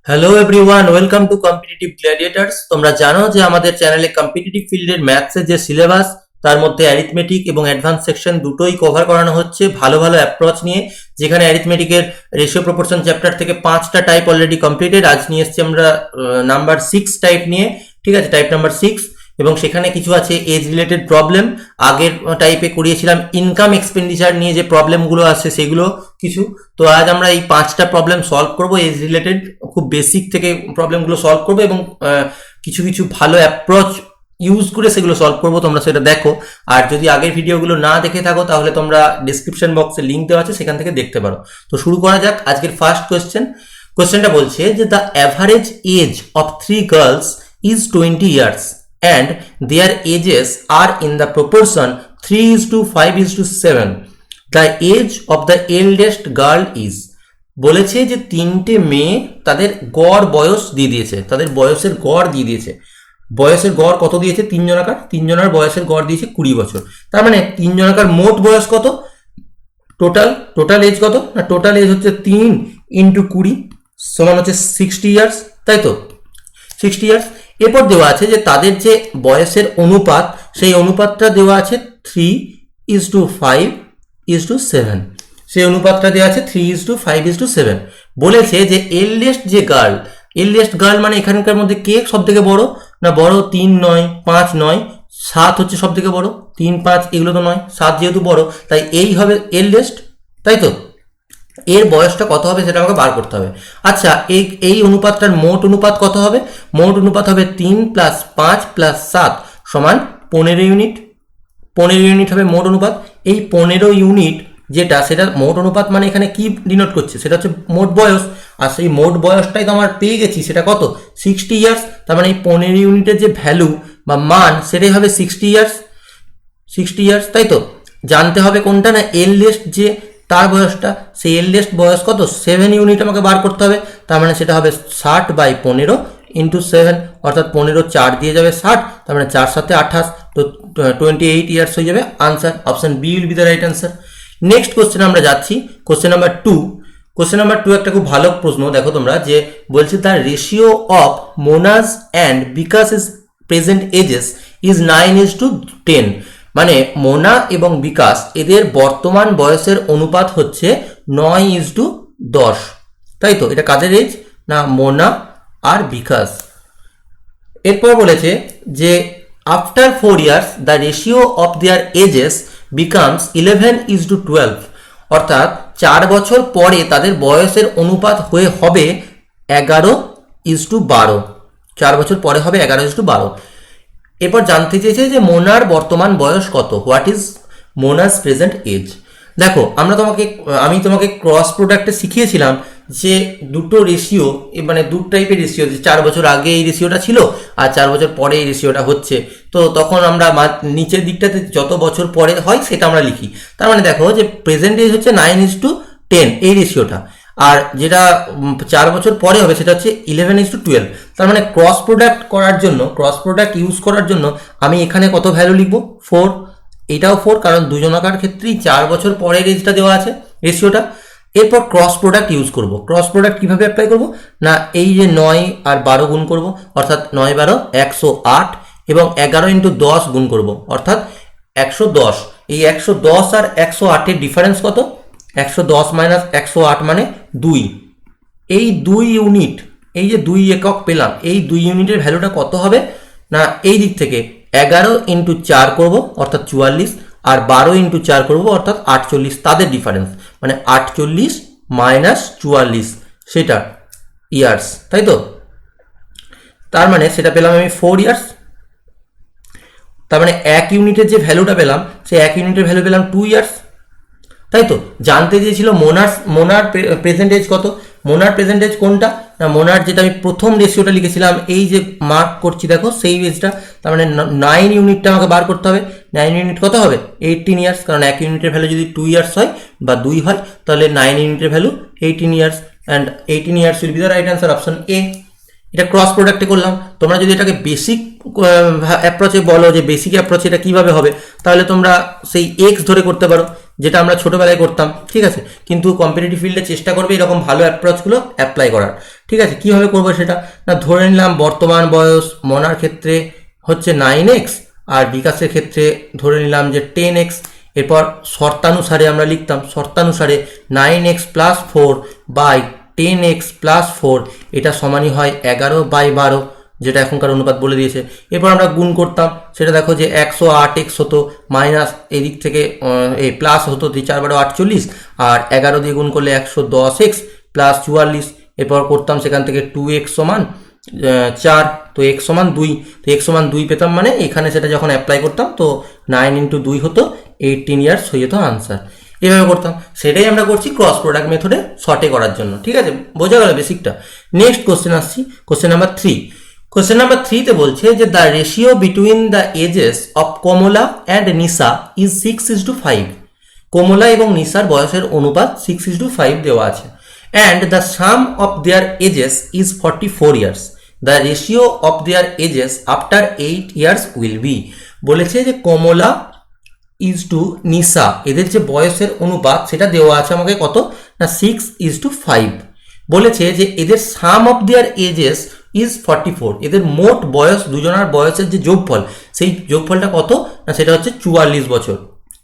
Hello everyone, welcome to competitive গ্ল্যাডিয়েটার্স। তোমরা জানো যে আমাদের চ্যানেলে কম্পিটিটিভ ফিল্ডের ম্যাথসের যে সিলেবাস, তার মধ্যে অ্যারিথমেটিক এবং অ্যাডভান্স সেকশন দুটোই কভার করানো হচ্ছে ভালো ভালো অ্যাপ্রোচ নিয়ে। যেখানে অ্যারিথমেটিকের রেশিও প্রপোর্শন চ্যাপ্টার থেকে 5টা টাইপ অলরেডি কমপ্লিটেড। আজ নিয়ে এসেছি আমরা নাম্বার 6 টাইপ নিয়ে, ঠিক আছে, টাইপ নাম্বার 6। এবং সেখানে কিছু আছে এজ রিলেটেড প্রবলেম। আগের টাইপে করিয়েছিলাম ইনকাম এক্সপেন্ডিচার নিয়ে যে প্রবলেমগুলো আছে সেগুলো কিছু। তো আজ আমরা এই 5টা প্রবলেম সলভ করব, এজ রিলেটেড খুব বেসিক থেকে প্রবলেমগুলো সলভ করবো এবং কিছু কিছু ভালো অ্যাপ্রোচ ইউজ করে সেগুলো সলভ করবো। তোমরা সেটা দেখো। আর যদি আগের ভিডিওগুলো না দেখে থাকো তাহলে তোমরা ডিসক্রিপশন বক্সে লিঙ্ক দেওয়া আছে, সেখান থেকে দেখতে পারো। তো শুরু করা যাক আজকের ফার্স্ট কোয়েশ্চেনটা বলছে যে the average age of 3 girls is 20 years and their ages are in the proportion 3:5:7. The age of the eldest girl is, বলেছে যে তিনটে মেয়ে তাদের গড় বয়স দিয়ে দিয়েছে, তাদের বয়সের গড় দিয়ে দিয়েছে। বয়সের গড় কত দিয়েছে? তিনজনার বয়সের গড় দিয়েছে 20 বছর। তার মানে তিনজনাকার মোট বয়স কত? টোটাল এজ কত? না, টোটাল এজ হচ্ছে 3 × 20 সমান হচ্ছে 60 ইয়ার্স, তাই তো? 60 ইয়ার্স। এরপর দেওয়া আছে যে তাদের যে বয়সের অনুপাত, সেই অনুপাতটা দেওয়া আছে 3:5:7। সেই অনুপাতটা দেওয়া আছে 3:5:7। বলেছে যে এল্ডেস্ট গার্ল মানে এখানকার মধ্যে কে সব থেকে বড়? না, বড় 3 নয়, 5 নয়, 7 হচ্ছে সব থেকে বড়। 3, 5 এগুলো তো নয়, 7 যেহেতু বড় তাই এই হবে এল্ডেস্ট, তাই তো? এর বয়সটা কত হবে সেটা আমাকে বার করতে হবে। আচ্ছা, এই অনুপাতটার মোট অনুপাত কত হবে? মোট অনুপাত হবে 3 + 5 + 7 সমান 15 ইউনিট। 15 ইউনিট হবে মোট অনুপাত। এই 15 ইউনিট যেটা, সেটা মোট অনুপাত মানে এখানে কি ডিনোট করছে? সেটা হচ্ছে মোট বয়স। আর সেই মোট বয়সটাই তো আমার পেয়ে গেছি, সেটা কত? 60 ইয়ার্স। তার মানে এই 15 ইউনিটের যে ভ্যালু বা মান সেটাই হবে 60 ইয়ার্স, তাই তো? জানতে হবে কোনটা? না, এল্ডেস্ট যে তার বয়সটা, সেই এল্ডেস্ট বয়স কত? 7 ইউনিট আমাকে বার করতে হবে। তার মানে সেটা হবে 60/15 × 7, অর্থাৎ 15 4 দিয়ে যাবে 60, তার মানে 4 × 7 = 28, তো 28 ইয়ার্স হয়ে যাবে answer. Option B will be the right answer. Next কোশ্চেনে আমরা যাচ্ছি, কোশ্চেন নাম্বার 2। কোশ্চেন নাম্বার 2 একটা খুব ভালো প্রশ্ন। দেখো তোমরা, যে বলছে the ratio of Mona's and Bikash is present ages is 9:10। মানে মোনা এবং বিকাশ এদের বর্তমান বয়সের অনুপাত হচ্ছে 9:10, তাই তো? এটা কাদের এজ? না, মোনা আর বিকাশ। এরপর বলেছে যে after 4 years the ratio of their ages becomes 11:12। অর্থাৎ 4 বছর পরে তাদের বয়সের অনুপাত হবে 11:12। 4 বছর পরে হবে 11:12। এরপর জানতে চেয়েছে যে মোনার বর্তমান বয়স কত? What is Mona's present age? দেখো, আমি তোমাকে ক্রস প্রোডাক্টে শিখিয়েছিলাম যে দুটো রেশিও, মানে দু টাইপের রেশিও, যে 4 বছর আগে এই রেশিওটা ছিল আর 4 বছর পরে এই রেশিওটা হচ্ছে। তো তখন আমরা নিচের দিকটাতে যত বছর পরে হয় সেটা আমরা লিখি। তার মানে দেখো যে প্রেজেন্ট এজ হচ্ছে 9:10 এই রেশিওটা, আর যেটা 4 বছর পরে হবে সেটা হচ্ছে 11:12। তার মানে ক্রস প্রোডাক্ট ইউজ করার জন্য আমি এখানে কত ভ্যালু লিখবো? 4। এটাও 4, কারণ দুজনাকার ক্ষেত্রেই 4 বছর পরের এজটা দেওয়া আছে রেশিওটা। এরপর ক্রস প্রোডাক্ট ইউজ করব। ক্রস প্রোডাক্ট কিভাবে অ্যাপ্লাই করব? না, এই যে 9 আর 12 গুণ করব, অর্থাৎ 9 12 108, এবং 11 × 10 গুণ করব, অর্থাৎ 110। এই 110 আর 108 ডিফারেন্স কত? 110 - 108 মানে 2। এই 2 ইউনিট, এই যে 2 একক পেলাম, এই 2 ইউনিটের ভ্যালুটা কত হবে? না, এই দিক থেকে 11 × 4 করব, অর্থাৎ 44, আর 12 × 4 করব, অর্থাৎ 48। তাদের ডিফারেন্স মানে 48 - 44, সেটা ইয়ার্স, তাই তো? তার মানে সেটা পেলাম আমি 4 ইয়ার্স। তার মানে 1 ইউনিটের যে ভ্যালুটা পেলাম, সেই 1 ইউনিটের ভ্যালু পেলাম 2 ইয়ার্স, তাই তো? জানতে চেয়েছিল মোনার প্রেজেন্ট এজ কত? মোনার প্রেজেন্ট এজ কোনটা? না, মোনার যেটা আমি প্রথম রেশিওটা লিখেছিলাম, এই যে মার্ক করছি দেখো, সেই এজটা। তার মানে 9 ইউনিটটা আমাকে বার করতে হবে। 9 ইউনিট কত হবে? 18 ইয়ার্স, কারণ 1 ইউনিটের ভ্যালু যদি 2 ইয়ার্স হয় বা 2 হয়, তাহলে 9 ইউনিটের value 18 years, and 18 years will be the right answer, option A. এটা ক্রস প্রোডাক্টে করলাম। তোমরা যদি এটাকে বেসিক অ্যাপ্রোচে বলো যে বেসিক অ্যাপ্রোচ এটা কীভাবে হবে, তাহলে তোমরা সেই এক্স ধরে করতে পারো। যেটা আমরা ছোটোবেলায় করতাম, ঠিক আছে, কিন্তু কম্পিটিটিভ ফিল্ডে চেষ্টা করবে এরকম ভালো অ্যাপ্রোচগুলো অ্যাপ্লাই করার, ঠিক আছে। কীভাবে করবো সেটা না, ধরে নিলাম বর্তমান বয়স মনার ক্ষেত্রে হচ্ছে 9x আর বিকাশের ক্ষেত্রে ধরে নিলাম যে 10x। এরপর শর্তানুসারে আমরা লিখতাম, শর্তানুসারে 9x + 4 বাই 10x + 4 এটা সমানই হয় 11/12, যেটা এখনকার অনুপাত বলে দিয়েছে। এরপর আমরা গুণ করতাম, সেটা দেখো যে 108x হতো, মাইনাস এদিক থেকে প্লাস হতো 4×48, আর 11 দিয়ে গুণ করলে 110x + 44। এরপর করতাম সেখান থেকে 2x = 4, তো x = 2, তো x = 2 পেতাম, মানে এখানে সেটা যখন অ্যাপ্লাই করতাম তো 9 × 2 হতো 18 ইয়ার্স হয়ে যেত আনসার। এভাবে করতাম, সেটাই আমরা করছি ক্রস প্রোডাক্ট মেথডে শর্টে করার জন্য, ঠিক আছে, বোঝা গেল বেসিকটা। নেক্সট কোশ্চেন আসছি, কোশ্চেন নাম্বার 3। কোশ্চেন নাম্বার 3-তে বলছে যে the ratio between the ages of Kamala and Nisha is 6:5। Kamala এবং নিশার বয়সের অনুপাত 6:5 দেওয়া আছে। And the sum of their ages is 44 years. The ratio of their ages after 8 years will be. বলেছে যে কমলা ইজ টু নিশা, এদের যে বয়সের অনুপাত সেটা দেওয়া আছে আমাকে কত না 6:5। বলেছে যে এদের সাম অফ দেয়ার এজেস ইজ 44, এদের মোট বয়স দুজনার বয়সের যে যোগফল সেই যোগফলটা কত না সেটা হচ্ছে 44 বছর।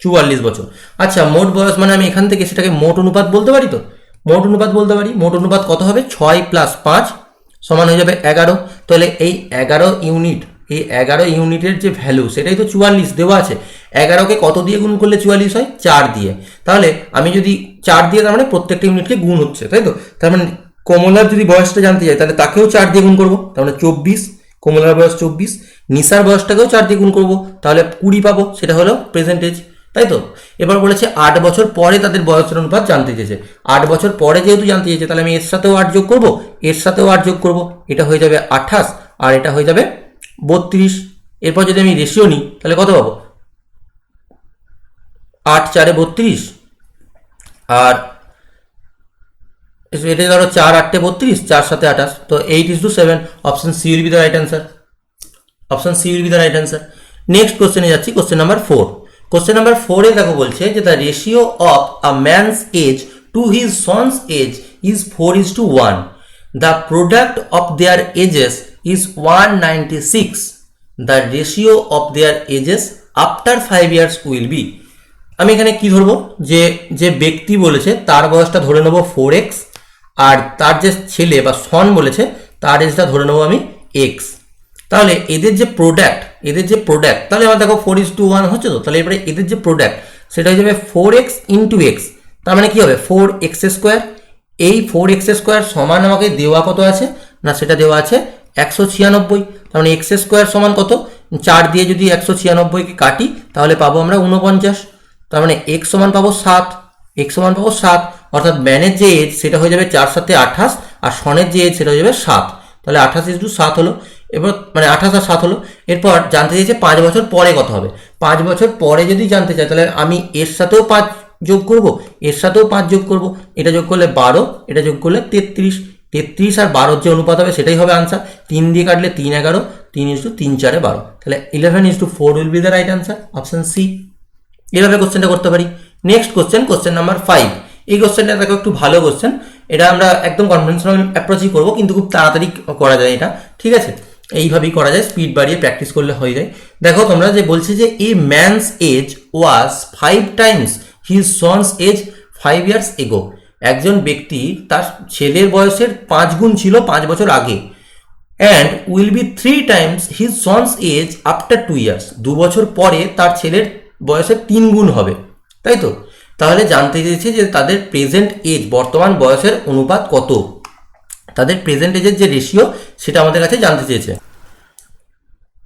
44 বছর। আচ্ছা, মোট বয়স মানে আমি এখান থেকে সেটাকে মোট অনুপাত বলতে পারি, তো মোট অনুপাত বলতে পারি। মোট অনুপাত কত হবে, 6 + 5 সমান হয়ে যাবে 11। তাহলে এই 11 ইউনিট, এই 11 ইউনিটের যে ভ্যালু সেটাই তো 44 দেওয়া আছে। 11কে কত দিয়ে গুণ করলে 44 হয়, 4 দিয়ে। তাহলে আমি যদি 4 দিয়ে, তার মানে প্রত্যেকটা ইউনিটকে গুণ হচ্ছে, তাই তো। তার মানে কমলার যদি বয়সটা জানতে চাই তাহলে তাকেও 4 দিয়ে গুণ করবো, তার মানে 24। কমলার বয়স 24। নিশার বয়সটাকেও 4 দিয়ে গুণ করবো, তাহলে 20 পাবো, সেটা হলো প্রেজেন্টেজ, তাই তো। এবার বলেছে 8 বছর পরে তাদের বয়সের অনুপাত জানতে চেয়েছে। 8 বছর পরে যেহেতু জানতে চেয়েছে, তাহলে আমি এর সাথেও 8 যোগ করবো, এর সাথেও 8 যোগ করবো, এটা হয়ে যাবে 28 আর এটা হয়ে যাবে 32। এরপর যদি আমি রেশিও নিই তাহলে কত পাবো, 8 × 4 = 32, আর এটা ধরো 4 × 8 = 32, 4 × 7 = 28, তো 8:7। Option C will be the right answer. Option C will be the right answer. Next কোশ্চেনে যাচ্ছি, কোশ্চেন নাম্বার 4। কোশ্চেন নাম্বার 4-এ দেখো বলছে যে the ratio of a man's age to his son's age is 4:1। The product of their ages is 196। The ratio of their ages after 5 years will be. আমি এখানে কি ধরবো, যে ব্যক্তি বলেছে তার বয়সটা ধরে নেবো 4x, আর তার যে ছেলে বা সন বলেছে তার এজটা ধরে নেবো আমি x। তাহলে এদের যে প্রোডাক্ট, তাহলে আমার দেখো 4:1 হচ্ছে তো, তাহলে এবারে এদের যে প্রোডাক্ট সেটা হয়ে যাবে 4x × x। তার মানে কি হবে, 4x²। এই 4x² সমান আমাকে দেওয়া কত আছে না, সেটা দেওয়া আছে 196। তার মানে x² সমান কত, 4 দিয়ে যদি 196কে কাটি তাহলে পাবো আমরা 49। তার মানে x সমান পাবো 7, অর্থাৎ ম্যানের যে এজ সেটা হয়ে যাবে 4 × 7 = 28, আর সনের যে এজ সেটা হয়ে যাবে 7। তাহলে 28:7 হলো। এবার মানে 28 আর 7 হলো। এরপর জানতে চাইছে 5 বছর পরে কত হবে। 5 বছর পরে যদি জানতে চাই তাহলে আমি এর সাথেও 5 যোগ করব, এর সাথেও 5 যোগ করব, এটা যোগ করলে 12, এটা যোগ করলে 33। 33 আর 12 যে অনুপাত হবে সেটাই হবে আনসার। 3 দিয়ে কাটলে 3 = 11, 3:3 = 4 = 12, তাহলে 11:4 will be the right answer, option C. এভাবে কোশ্চেনটা করতে পারি। Next question, question number 5। এই কোশ্চেনটা দেখো একটু ভালো কোশ্চেন, এটা আমরা একদম কনভেনশনাল অ্যাপ্রোচই করবো, কিন্তু খুব তাড়াতাড়ি করা যায় এটা, ঠিক আছে, এইভাবেই করা যায়, স্পিড বাড়িয়ে প্র্যাকটিস করলে হয়ে যায়। দেখো তোমরা যে বলছে যে a man's age was 5 times his son's age 5 years ago. একজন ব্যক্তি তার ছেলের বয়সের 5 গুণ ছিল 5 বছর আগে। And will be 3 times his son's age after 2 years. 2 বছর পরে তার ছেলের বয়সের 3 গুণ হবে, তাই তো। তাহলে জানতে চেয়েছে যে তাদের প্রেজেন্ট এজ, বর্তমান বয়সের অনুপাত কত, তাদের প্রেজেন্ট এজের যে রেশিও সেটা আমাদের কাছে জানতে চেয়েছে।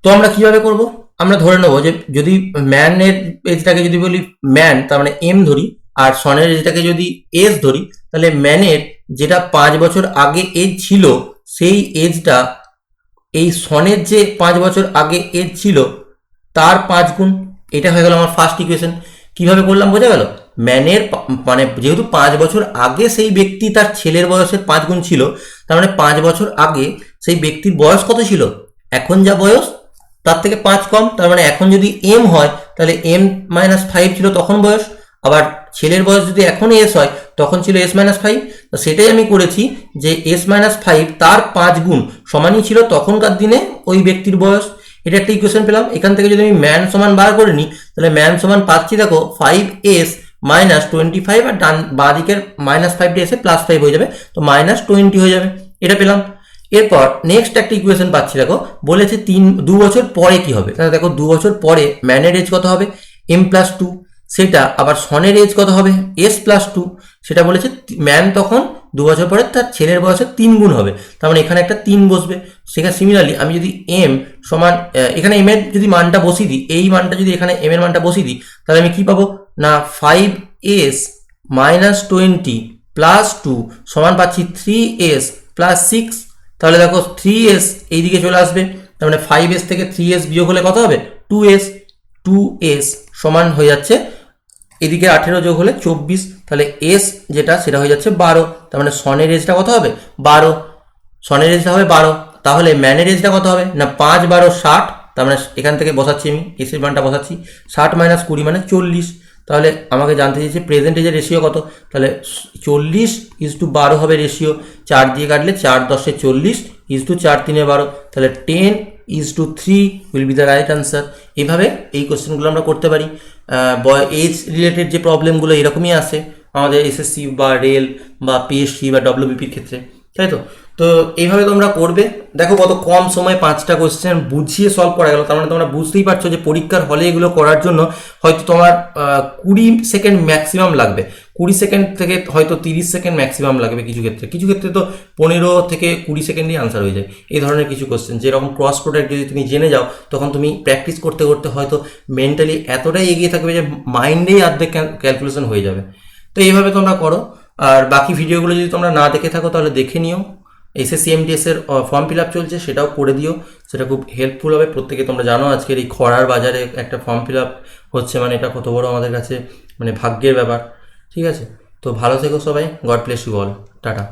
তো আমরা কিভাবে করব, আমরা ধরে নেবো যে যদি ম্যানের এজটাকে যদি বলি ম্যান, তার মানে এম ধরি, আর সনের এজটাকে যদি এজ ধরি, তাহলে ম্যানের যেটা 5 বছর আগে এজ ছিল সেই এজটা এই সনের যে 5 বছর আগে এজ ছিল তার 5 গুণ। এটা হয়ে গেল আমার ফার্স্ট ইকুয়েশন। কিভাবে করলাম বোঝা গেল, ম্যানের মানে যেহেতু 5 বছর আগে সেই ব্যক্তি তার ছেলের বয়সের 5 গুণ ছিল, তার মানে 5 বছর আগে সেই ব্যক্তির বয়স কত ছিল, এখন যা বয়স তার থেকে 5 কম, তার মানে এখন যদি এম হয় তাহলে m - 5 ছিল তখন বয়স, আবার ছেলের বয়স যদি এখন এস হয় তখন ছিল S-5, তো সেটাই আমি করেছি যে S-5 তার 5 গুণ সমানই ছিল তখনকার দিনে ওই ব্যক্তির বয়স। এটা একটা ইকুয়েশন পেলাম। এখান থেকে যদি আমি ম্যান সমান বার করে নিই তাহলে ম্যান সমান পাচ্ছি দেখো 5s -25, আর ডান বাঁ দিকের -5টা এসে +5 হয়ে যাবে, তো -20 হয়ে যাবে, এটা পেলাম। এরপর নেক্সট একটা ইকুয়েশন পাচ্ছি, দেখো বলেছে 2 বছর পরে কি হবে। তাহলে দেখো 2 বছর পরে ম্যানের এজ কত হবে, m+2, সেটা আবার সনের এজ কত হবে, s+2, সেটা বলেছে ম্যান তখন 2 বছর পরে তার ছেলের বয়সের 3 গুণ হবে, তার মানে এখানে একটা 3 বসবে। সেখানে সিমিলারলি আমি যদি m সমান এখানে m এর যদি মানটা বসিয়ে দিই, এই মানটা যদি এখানে m এর মানটা বসিয়ে দিই তাহলে আমি কি পাবো না 5s -20 + 2 সমান পাচ্ছি 3s + 6। তাহলে দেখো 3s এইদিকে চলে আসবে, তার মানে 5s থেকে 3s বিয়োগ হলে কত হবে 2s, 2s সমান হয়ে যাচ্ছে এদিকে 18 যোগ হলে 24, তাহলে s যেটা সেটা হয়ে যাচ্ছে 12, তার মানে সনের এজটা কত হবে 12, সনের এজটা হবে 12। তাহলে ম্যানের এজটা কত হবে না 5 12 60, তার মানে এখান থেকে বসাচ্ছি আমি এসের মানটা বসাচ্ছি 60 - 20 মানে 40। তাহলে আমাকে জানতে চাইছে প্রেজেন্ট এজের রেশিও কত, তাহলে 40:12 হবে রেশিও, 4 দিয়ে কাটলে 4 10 40 4 3 12, তাহলে 10:3 will be the right answer. এইভাবে এই কোশ্চেনগুলো আমরা করতে পারি। এজ রিলেটেড যে প্রবলেমগুলো এরকমই আসে আমাদের এসএসসি বা রেল বা পিএসসি বা ডব্লিউবিপির ক্ষেত্রে, তাই তো। তো এইভাবে তোমরা করবে। দেখো কত কম সময়ে 5টা কোশ্চেন বুঝিয়ে সলভ করা গেল, তার মানে তোমরা বুঝতেই পারছো যে পরীক্ষার হলে এগুলো করার জন্য হয়তো তোমার 20 সেকেন্ড ম্যাক্সিমাম লাগবে, 20 সেকেন্ড থেকে হয়তো 30 সেকেন্ড ম্যাক্সিমাম লাগবে কিছু ক্ষেত্রে তো 15 থেকে 20 সেকেন্ডেই আনসার হয়ে যায় এই ধরনের কিছু কোশ্চেন। যেরকম ক্রস প্রোডাক্ট যদি তুমি জেনে যাও তখন তুমি প্র্যাকটিস করতে করতে হয়তো মেন্টালি এতটাই এগিয়ে থাকবে যে মাইন্ডেই অর্ধেক ক্যালকুলেশন হয়ে যাবে। তো এইভাবে তোমরা করো। আর বাকি ভিডিওগুলো যদি তোমরা না দেখে থাকো তাহলে দেখে নিও। এসএসসি এমটিএস এর ফর্ম ফিল আপ চলছে, সেটাও করে দিও, সেটা খুব হেল্পফুল হবে প্রত্যেকে। তোমরা জানো আজকের এই খরার বাজারে একটা ফর্ম ফিল আপ হচ্ছে, মানে এটা কত বড় আমাদের কাছে মানে ভাগ্যের ব্যাপার। ঠিক আছে, তো ভালো থেকো সবাই, God bless you all, tata.